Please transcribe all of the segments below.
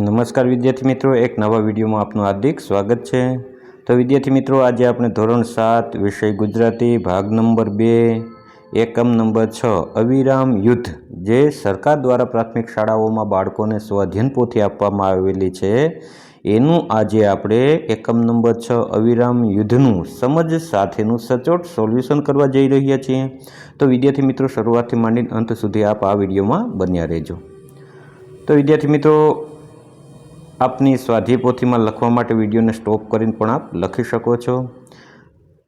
નમસ્કાર વિદ્યાર્થી મિત્રો, એક નવા વિડીયોમાં આપનું હાર્દિક સ્વાગત છે। તો વિદ્યાર્થી મિત્રો, આજે આપણે ધોરણ 7 વિષય ગુજરાતી ભાગ નંબર 2 એકમ નંબર 6 અવિરામ યુદ્ધ, જે સરકાર દ્વારા પ્રાથમિક શાળાઓમાં બાળકોને સ્વઅધ્યયન પોથી આપવામાં આવેલી છે, એનું આજે આપણે એકમ નંબર 6 અવિરામ યુદ્ધનું સમજ સાથેનું સચોટ સોલ્યુશન કરવા જઈ રહ્યા છીએ। તો વિદ્યાર્થી મિત્રો, શરૂઆતથી માંડીને અંત સુધી આપ આ વિડીયોમાં બન્યા રહેજો। તો વિદ્યાર્થી મિત્રો, આપની સ્વાધ્યાય પોથીમાં લખવા માટે વિડીયોને સ્ટોપ કરીને પણ આપ લખી શકો છો।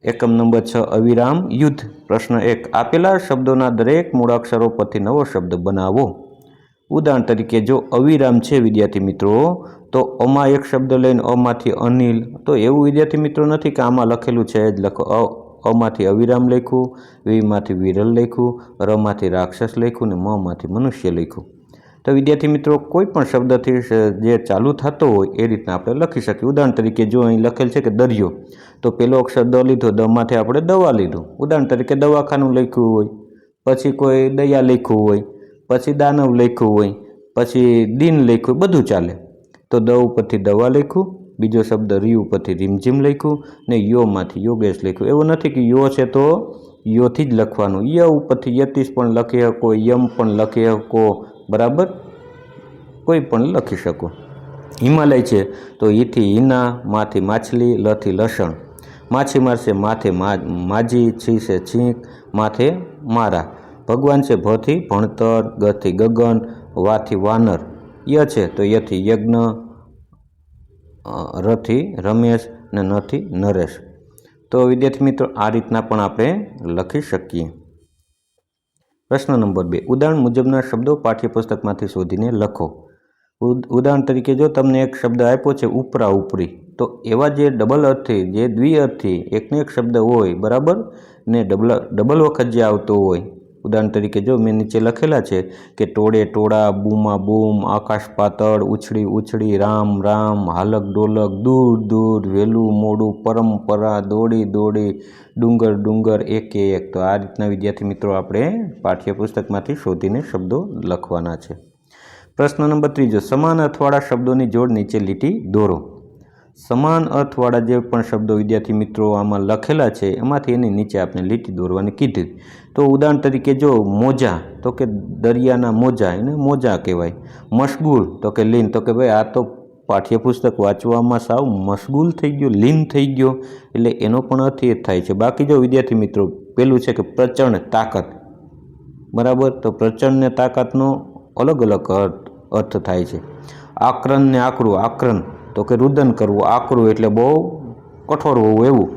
એકમ નંબર 6 અવિરામ યુદ્ધ। પ્રશ્ન 1, આપેલા શબ્દોના દરેક મૂળાક્ષરો પરથી નવો શબ્દ બનાવો। ઉદાહરણ તરીકે, જો અવિરામ છે વિદ્યાર્થી મિત્રો, તો અમાં એક શબ્દ લઈને અમાંથી અનિલ, તો એવું વિદ્યાર્થી મિત્રો નથી કે આમાં લખેલું છે જ લખો। અમાંથી અવિરામ લખ્યું, વીમાંથી વિરલ લખ્યું, રમાંથી રાક્ષસ લખ્યું ને મમાંથી મનુષ્ય લખ્યું। તો વિદ્યાર્થી મિત્રો, કોઈ પણ શબ્દથી જે ચાલુ થતો હોય એ રીતના આપણે લખી શકીએ। ઉદાહરણ તરીકે, જો અહીં લખેલ છે કે દરિયો, તો પેલો અક્ષર દ લીધો, દમાંથી આપણે દવા લીધું। ઉદાહરણ તરીકે દવાખાનું લખ્યું હોય, પછી કોઈ દયા લખ્યું હોય, પછી દાનવ લખ્યું હોય, પછી દિન લખ્યું, બધું ચાલે। તો દ ઉપરથી દવા લખ્યું, બીજો શબ્દ રી ઉપરથી રીમઝીમ લખ્યું ને યોમાંથી યોગેશ લખ્યું। એવું નથી કે યો છે તો યોથી જ લખવાનું, ય ઉપરથી યતીશ પણ લખી શકો, યમ પણ લખી શકો, બરાબર, કોઈ પણ લખી શકો। હિમાલય છે તો ઈથી હિના, માથી માછલી, લથી લસણ, માછીમાર છે માથે માજી, છી છે છીંક, માથે મારા, ભગવાન છે ભથી ભણતર, ગથી ગગન, વાથી વાનર, ય છે તો યથી યજ્ઞ, રથી રમેશ ને નથી નરેશ। તો વિદ્યાર્થી મિત્રો, આ રીતના પણ આપણે લખી શકીએ। પ્રશ્ન નંબર 2, ઉદાહરણ મુજબના શબ્દો પાઠ્યપુસ્તકમાંથી શોધીને લખો। ઉદાહરણ તરીકે, જો તમને એક શબ્દ આપ્યો છે ઉપરા ઉપરી, તો એવા જે ડબલ અર્થી, જે દ્વિઅર્થી એકને એક શબ્દ હોય, બરાબર, ને ડબલ વખત જે આવતો હોય, ઉદાહરણ તરીકે જો મેં નીચે લખેલા છે કે ટોળે ટોળા, બૂમા બૂમ, આકાશ પાતળ, ઉછળી ઉછળી, રામ રામ, હાલક ડોલક, દૂર દૂર, વહેલું મોડું, પરંપરા, દોડી દોડી, ડુંગર ડુંગર, એકે એક। તો આ રીતના વિદ્યાર્થી મિત્રો આપણે પાઠ્યપુસ્તકમાંથી શોધીને શબ્દો લખવાના છે। પ્રશ્ન નંબર 3, સમાન અર્થવાળા શબ્દોની જોડ નીચે લીટી દોરો। સમાન અર્થવાળા જે પણ શબ્દો વિદ્યાર્થી મિત્રો આમાં લખેલા છે, એમાંથી એની નીચે આપણે લીટી દોરવાની કીધી। તો ઉદાહરણ તરીકે જો મોજા, તો કે દરિયાના મોજા, એને મોજા કહેવાય। મશગુલ, તો કે લીન, તો કે ભાઈ આ તો પાઠ્યપુસ્તક વાંચવામાં સાવ મશગુલ થઈ ગયો, લીન થઈ ગયો, એટલે એનો પણ અર્થ એ થાય છે। બાકી જો વિદ્યાર્થી મિત્રો, પેલું છે કે પ્રચંડ, તાકાત, બરાબર, તો પ્રચંડ ને તાકાતનો અલગ અલગ અર્થ થાય છે। આક્રન ને આકરું, આક્રન તો કે રુદન કરવું, આકરું એટલે બહુ કઠોર હોવું એવું।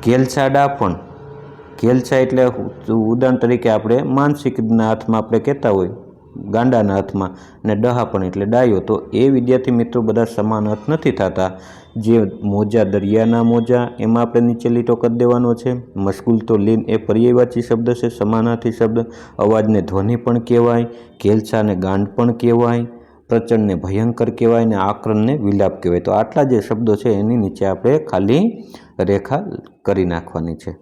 ઘેલછા ડાફણ, ઘેલછા એટલે ઉદાહરણ તરીકે આપણે માનસિકના અર્થમાં આપણે કહેતા હોય, ગાંડાના અર્થમાં, ને ડહાપણ એટલે ડાયો। તો એ વિદ્યાર્થી મિત્રો બધા સમાન અર્થ નથી થતા। જે મોજા દરિયાના મોજા, એમાં આપણે નીચે લીટો કરી દેવાનો છે। મશગુલ તો લીન એ પર્યાયવાચી શબ્દ છે, સમાનાર્થી શબ્દ। અવાજને ધ્વનિ પણ કહેવાય, ઘેલછાને ગાંડ પણ કહેવાય, પ્રચંડને ભયંકર કહેવાય ને આક્રનને વિલાપ કહેવાય। તો આટલા જે શબ્દો છે એની નીચે આપણે ખાલી રેખા કરી નાખવાની છે।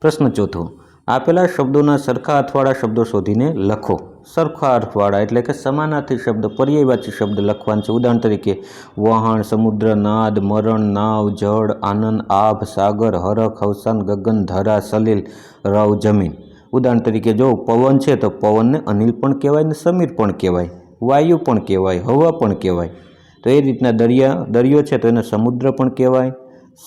પ્રશ્ન 4, આપેલા શબ્દોના સરખા અર્થવાળા શબ્દો શોધીને લખો। સરખા અર્થવાળા એટલે કે સમાનાર્થી શબ્દ, પર્યાયવાચી શબ્દ લખવાના છે। ઉદાહરણ તરીકે, વહાણ, સમુદ્ર, નાદ, મરણ, નાવ, જળ, આનંદ, આભ, સાગર, હરખ, અવસાન, ગગન, ધરા, સલીલ, રવ, જમીન। ઉદાહરણ તરીકે જો પવન છે તો પવનને અનિલ પણ કહેવાય ને સમીર પણ કહેવાય, વાયુ પણ કહેવાય, હવા પણ કહેવાય। તો એ રીતના દરિયો છે તો એને સમુદ્ર પણ કહેવાય,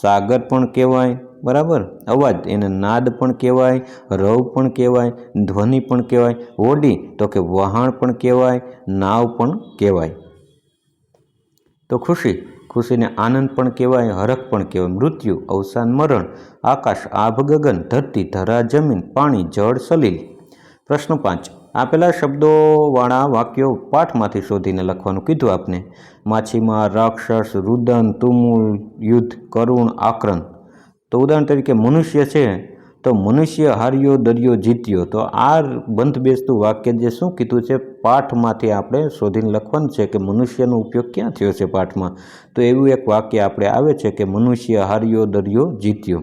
સાગર પણ કહેવાય, બરાબર, અવાજ એને નાદ પણ કહેવાય, રવ પણ કહેવાય, ધ્વનિ પણ કહેવાય, હોડી તો કે વહાણ પણ કહેવાય, નાવ પણ કહેવાય। તો ખુશી, ખુશીને આનંદ પણ કહેવાય, હરખ પણ કહેવાય, મૃત્યુ, અવસાન, મરણ, આકાશ, આભ, ગગન, ધરતી, ધરા, જમીન, પાણી, જળ, સલીલ। પ્રશ્ન 5, આપેલા શબ્દોવાળા વાક્યો પાઠમાંથી શોધીને લખવાનું કીધું આપને। માછીમાર, રાક્ષસ, રુદન, તુમુલ, યુદ્ધ, કરુણ, આક્રન। તો ઉદાહરણ તરીકે મનુષ્ય છે તો મનુષ્ય હાર્યો, દરિયો જીત્યો। તો આ બંધ બેસતું વાક્ય જે શું કીધું છે, પાઠમાંથી આપણે શોધીને લખવાનું છે કે મનુષ્યનો ઉપયોગ ક્યાં થયો છે પાઠમાં। તો એવું એક વાક્ય આપણે આવે છે કે મનુષ્ય હાર્યો, દરિયો જીત્યો।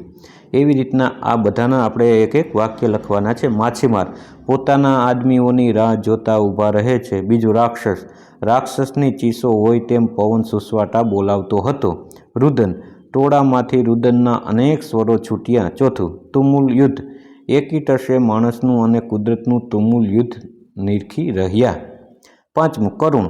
એવી રીતના આ બધાના આપણે એક એક વાક્ય લખવાના છે. માછીમાર પોતાના આદમીઓની રાહ જોતા ઊભા રહે છે. બીજું, રાક્ષસની ચીસો હોય તેમ પવન સુસવાટા બોલાવતો હતો. રુદન, ટોળામાંથી રુદનના અનેક સ્વરો છૂટ્યા. ચોથું, તુમુલ યુદ્ધ, એકી ટસે માણસનું અને કુદરતનું તુમુલ યુદ્ધ નિરખી રહ્યા. પાંચમું, કરુણ,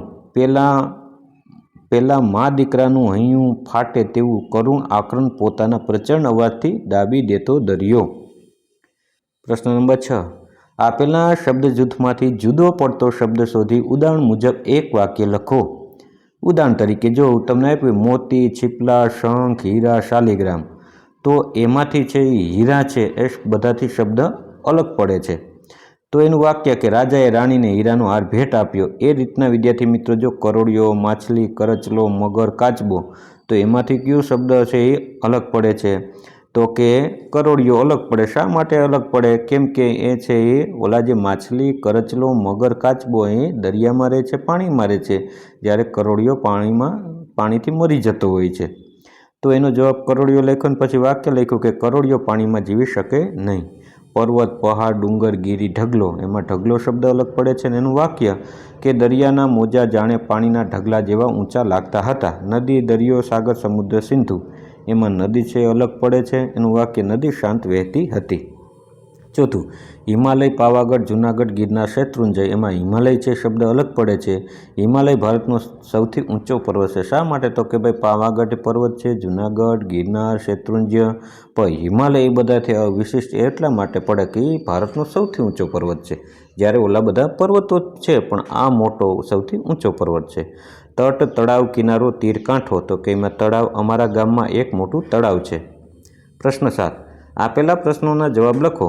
પેલા મા દીકરાનું હૈયું ફાટે તેવું કરુણ આક્રંદ પોતાના પ્રચંડ અવાજથી દાબી દેતો દરિયો. પ્રશ્ન નંબર 6, આપેલા શબ્દ જૂથમાંથી જુદો પડતો શબ્દ શોધી ઉદાહરણ મુજબ એક વાક્ય લખો. ઉદાહરણ તરીકે જો તમને આપ્યું મોતી, છીપલા, શંખ, હીરા, શાલિગ્રામ, તો એમાંથી છે હીરા છે એ બધાથી શબ્દ અલગ પડે છે. તો એનું વાક્ય કે રાજાએ રાણીને હીરાનો હાર ભેટ આપ્યો. એ રીતના વિદ્યાર્થી મિત્રો જો કરોડિયો, માછલી, કરચલો, મગર, કાચબો, તો એમાંથી કયો શબ્દ છે એ અલગ પડે છે? તો કે કરોડિયો અલગ પડે. શા માટે અલગ પડે? કેમ કે એ છે એ ઓલા જે માછલી, કરચલો, મગર, કાચબો એ દરિયામાં રહે છે, પાણીમાં રહે છે, જ્યારે કરોડિયો પાણીથી મરી જતો હોય છે. તો એનો જવાબ કરોડિયો લખ્યો ને પછી વાક્ય લખ્યું કે કરોડિયો પાણીમાં જીવી શકે નહીં. પર્વત, પહાડ, ડુંગર, ગીરી, ઢગલો, એમાં ઢગલો શબ્દ અલગ પડે છે. અને એનું વાક્ય કે દરિયાના મોજા જાણે પાણીના ઢગલા જેવા ઊંચા લાગતા હતા. નદી, દરિયો, સાગર, સમુદ્ર, સિંધુ, એમાં નદી છે અલગ પડે છે. એનું વાક્ય નદી શાંત વહેતી હતી. ચોથું, હિમાલય, પાવાગઢ, જૂનાગઢ, ગિરનાર, શેત્રુંજય, એમાં હિમાલય છે શબ્દ અલગ પડે છે. હિમાલય ભારતનો સૌથી ઊંચો પર્વત છે. શા માટે? તો કે ભાઈ પાવાગઢ પર્વત છે, જૂનાગઢ, ગિરનાર, શેત્રુંજય, પણ હિમાલય એ બધાથી વિશિષ્ટ એટલા માટે પડે કે એ ભારતનો સૌથી ઊંચો પર્વત છે. જ્યારે ઓલા બધા પર્વતો છે પણ આ મોટો સૌથી ઊંચો પર્વત છે. તટ, તળાવ, કિનારો, તીર, કાંઠો, તો કે એમાં તળાવ, અમારા ગામમાં એક મોટું તળાવ છે. પ્રશ્ન 7, આપેલા પ્રશ્નોના જવાબ લખો.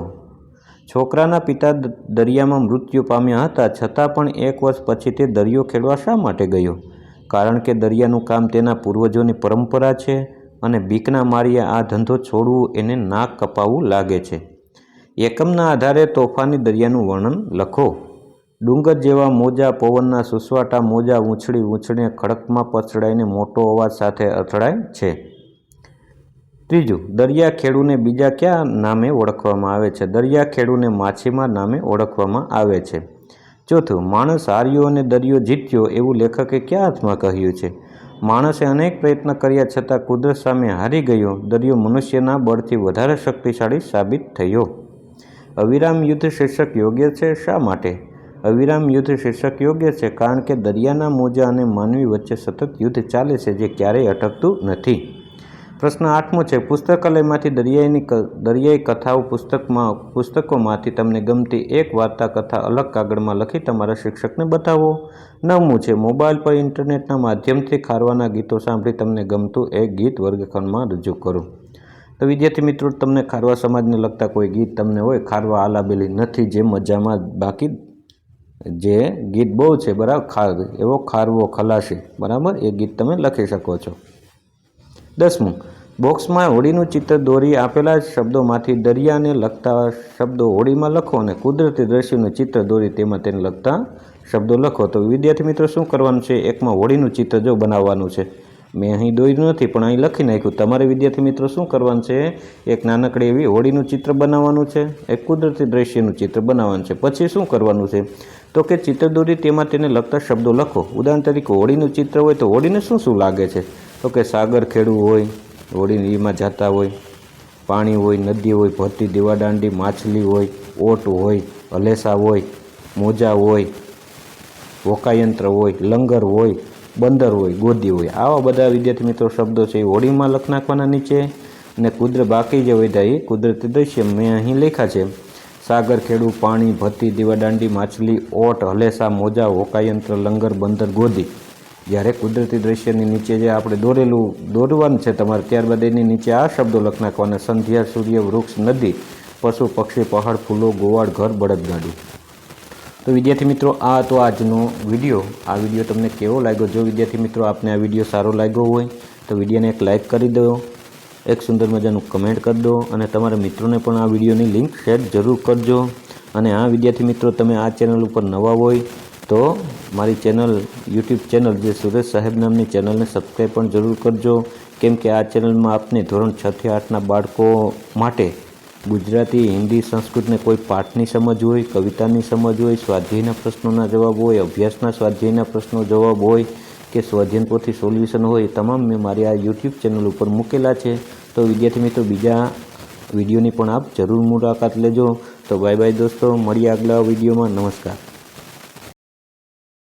છોકરાના પિતા દરિયામાં મૃત્યુ પામ્યા હતા, છતાં પણ 1 વર્ષ પછી તે દરિયો ખેડવા શા માટે ગયો? કારણ કે દરિયાનું કામ તેના પૂર્વજોની પરંપરા છે અને બીકના માર્યા આ ધંધો છોડવું એને નાક કપાવવું લાગે છે. એકમના આધારે તોફાની દરિયાનું વર્ણન લખો. ડુંગર જેવા મોજા, પવનના સુસવાટા મોજા ઊંચળીને ખડકમાં પછડાઈને મોટો અવાજ સાથે અથડાય છે. ત્રીજું, દરિયા ખેડૂને બીજા કયા નામે ઓળખવામાં આવે છે? દરિયા ખેડૂને માછીમાર નામે ઓળખવામાં આવે છે. ચોથું, માણસ હાર્યો અને દરિયો જીત્યો એવું લેખકે કયા અર્થમાં કહ્યું છે? માણસે અનેક પ્રયત્ન કર્યા છતાં કુદરત સામે હારી ગયો. દરિયો મનુષ્યના બળથી વધારે શક્તિશાળી સાબિત થયો. અવિરામ યુદ્ધ શીર્ષક યોગ્ય છે. શા માટે? અવિરામ યુદ્ધ શીર્ષક યોગ્ય છે કારણ કે દરિયાના મોજા અને માનવી વચ્ચે સતત યુદ્ધ ચાલે છે જે ક્યારેય અટકતું નથી. પ્રશ્ન 8મો છે, પુસ્તકાલયમાંથી દરિયાઈ કથાઓ પુસ્તકોમાંથી તમને ગમતી એક વાર્તા કથા અલગ કાગળમાં લખી તમારા શિક્ષકને બતાવો. 9મું છે, મોબાઈલ પર ઇન્ટરનેટના માધ્યમથી ખારવાના ગીતો સાંભળી તમને ગમતું એક ગીત વર્ગખંડમાં રજૂ કરો. તો વિદ્યાર્થી મિત્રો, તમને ખારવા સમાજને લગતા કોઈ ગીત તમને હોય, ખારવા આલાબેલી નથી જે મજામાં, બાકી જે ગીત બહુ છે બરાબર, એવો ખારવો ખલાસી, બરાબર, એ ગીત તમે લખી શકો છો. 10મું, બોક્સમાં હોડીનું ચિત્ર દોરી આપેલા શબ્દોમાંથી દરિયાને લગતા શબ્દો હોડીમાં લખો અને કુદરતી દ્રશ્યનું ચિત્ર દોરી તેમાં તેને લગતા શબ્દો લખો. તો વિદ્યાર્થી મિત્રો શું કરવાનું છે? એકમાં હોડીનું ચિત્ર જો બનાવવાનું છે, મેં અહીં દોર્યું નથી પણ અહીં લખી નાખ્યું. તમારે વિદ્યાર્થી મિત્રો શું કરવાનું છે? એક નાનકડી એવી હોડીનું ચિત્ર બનાવવાનું છે, એક કુદરતી દ્રશ્યનું ચિત્ર બનાવવાનું છે. પછી શું કરવાનું છે? તો કે ચિત્ર દોરી તેમાં તેને લગતા શબ્દો લખો. ઉદાહરણ તરીકે હોડીનું ચિત્ર હોય તો હોડીને શું શું લાગે છે? તો કે સાગર ખેડવું હોય, હોડીમાં જતા હોય, પાણી હોય, નદી હોય, ભરતી દીવાદાંડી, માછલી હોય, ઓટ હોય, હલેસા હોય, મોજા હોય, હોકાયંત્ર હોય, લંગર હોય, બંદર હોય, ગોદી હોય. આવા બધા વિદ્યાર્થી મિત્રો શબ્દો છે એ હોડીમાં લખ નાખવાના નીચે. અને બાકી જે હોય એ કુદરતી દ્રશ્ય મેં અહીં લખ્યા છે. સાગર ખેડવું, પાણી, ભરતી દીવાદાંડી, માછલી, ઓટ, હલેસા, મોજા, હોકાયંત્ર, લંગર, બંદર, ગોદી. જ્યારે કુદરતી દ્રશ્યની નીચે જે આપણે દોરવાનું છે તમારે, ત્યારબાદ એની નીચે આ શબ્દો લખ નાખવાના: સંધ્યા, સૂર્ય, વૃક્ષ, નદી, પશુ, પક્ષી, પહાડ, ફૂલો, ગોવાળ, ઘર, બળદગાડું. તો વિદ્યાર્થી મિત્રો, આ તો આજનો વિડીયો. આ વિડીયો તમને કેવો લાગ્યો? જો વિદ્યાર્થી મિત્રો આપને આ વિડીયો સારો લાગ્યો હોય તો વિડીયોને એક લાઇક કરી દો, એક સુંદર મજાનું કમેન્ટ કરી દો અને તમારા મિત્રોને પણ આ વિડીયોની લિંક શેર જરૂર કરજો. અને આ વિદ્યાર્થી મિત્રો, તમે આ ચેનલ ઉપર નવા હોય તો મારી ચેનલ યુટ્યુબ ચેનલ જે સુરેશ સાહેબ નામની ચેનલને સબસ્ક્રાઈબ પણ જરૂર કરજો, કેમ કે આ ચેનલમાં આપને ધોરણ 6 થી 8ના બાળકો માટે ગુજરાતી, હિન્દી, સંસ્કૃતને કોઈ પાઠની સમજ હોય, કવિતાની સમજ હોય, સ્વાધ્યાયના પ્રશ્નોના જવાબ હોય, અભ્યાસના સ્વાધ્યાયના પ્રશ્નો જવાબ હોય કે સ્વાધ્યાય પોથી સોલ્યુશન હોય, તમામ મેં મારી આ યુટ્યુબ ચેનલ ઉપર મૂકેલા છે. તો વિદ્યાર્થી મિત્રો બીજા વિડીયોની પણ આપ જરૂર મુલાકાત લેજો. તો બાય બાય દોસ્તો, મળીએ આગલા વિડીયોમાં. નમસ્કાર.